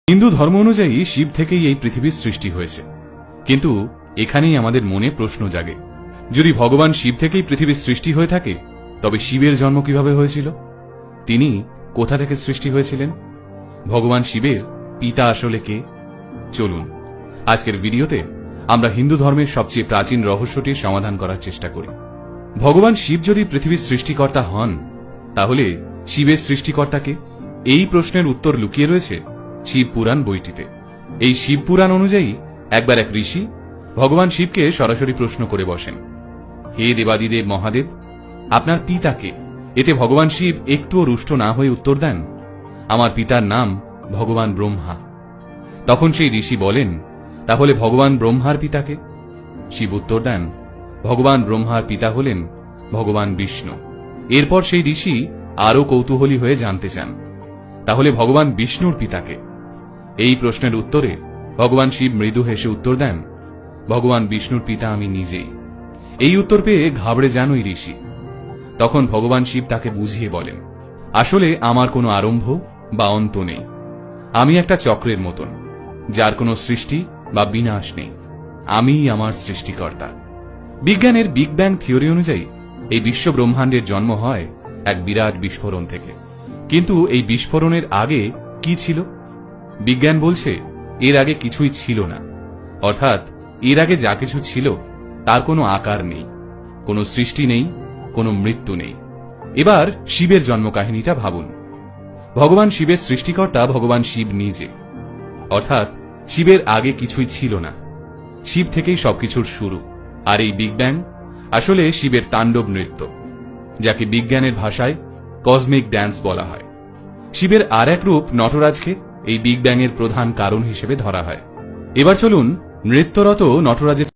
হিন্দু ধর্ম অনুযায়ী শিব থেকেই এই পৃথিবীর সৃষ্টি হয়েছে, কিন্তু এখানেই আমাদের মনে প্রশ্ন জাগে, যদি ভগবান শিব থেকেই পৃথিবীর সৃষ্টি হয়ে থাকে তবে শিবের জন্ম কিভাবে হয়েছিল? তিনি কোথা থেকে সৃষ্টি হয়েছিলেন? ভগবান শিবের পিতা আসলে কে? চলুন আজকের ভিডিওতে আমরা হিন্দু ধর্মের সবচেয়ে প্রাচীন রহস্যটির সমাধান করার চেষ্টা করি। ভগবান শিব যদি পৃথিবীর সৃষ্টিকর্তা হন, তাহলে শিবের সৃষ্টিকর্তা কে? এই প্রশ্নের উত্তর লুকিয়ে রয়েছে শিব পুরাণ বইটিতে। এই শিব পুরাণ অনুযায়ী একবার এক ঋষি ভগবান শিবকে সরাসরি প্রশ্ন করে বসেন, হে দেবাদিদেব মহাদেব, আপনার পিতা কে? এতে ভগবান শিব একটুও রুষ্ট না হয়ে উত্তর দেন, আমার পিতার নাম ভগবান ব্রহ্মা। তখন সেই ঋষি বলেন, তাহলে ভগবান ব্রহ্মার পিতাকে? শিব উত্তর দেন, ভগবান ব্রহ্মার পিতা হলেন ভগবান বিষ্ণু। এরপর সেই ঋষি আরো কৌতূহলী হয়ে জানতে চান, তাহলে ভগবান বিষ্ণুর পিতাকে? এই প্রশ্নের উত্তরে ভগবান শিব মৃদু হেসে উত্তর দেন, ভগবান বিষ্ণুর পিতা আমি নিজেই। এই উত্তর পেয়ে ঘাবড়ে যান ওই ঋষি। তখন ভগবান শিব তাকে বুঝিয়ে বলেন, আসলে আমার কোনো আরম্ভ বা অন্ত নেই, আমি একটা চক্রের মতন, যার কোনো সৃষ্টি বা বিনাশ নেই, আমিই আমার সৃষ্টিকর্তা। বিজ্ঞানের বিগ ব্যাং থিওরি অনুযায়ী এই বিশ্ব ব্রহ্মাণ্ডের জন্ম হয় এক বিরাট বিস্ফোরণ থেকে। কিন্তু এই বিস্ফোরণের আগে কি ছিল? বিজ্ঞান বলছে এর আগে কিছুই ছিল না, অর্থাৎ এর আগে যা কিছু ছিল তার কোনো আকার নেই, কোনো সৃষ্টি নেই, কোনো মৃত্যু নেই। এবার শিবের জন্ম কাহিনীটা ভাবুন। ভগবান শিবের সৃষ্টিকর্তা ভগবান শিব নিজে, অর্থাৎ শিবের আগে কিছুই ছিল না, শিব থেকেই সবকিছুর শুরু। আর এই বিগ ব্যাং আসলে শিবের তাণ্ডব নৃত্য, যাকে বিজ্ঞানের ভাষায় কসমিক ড্যান্স বলা হয়। শিবের আর এক রূপ নটরাজকে এই বিগ ব্যাং এর প্রধান কারণ হিসেবে ধরা হয়। এবার চলুন নৃত্যরত নটরাজের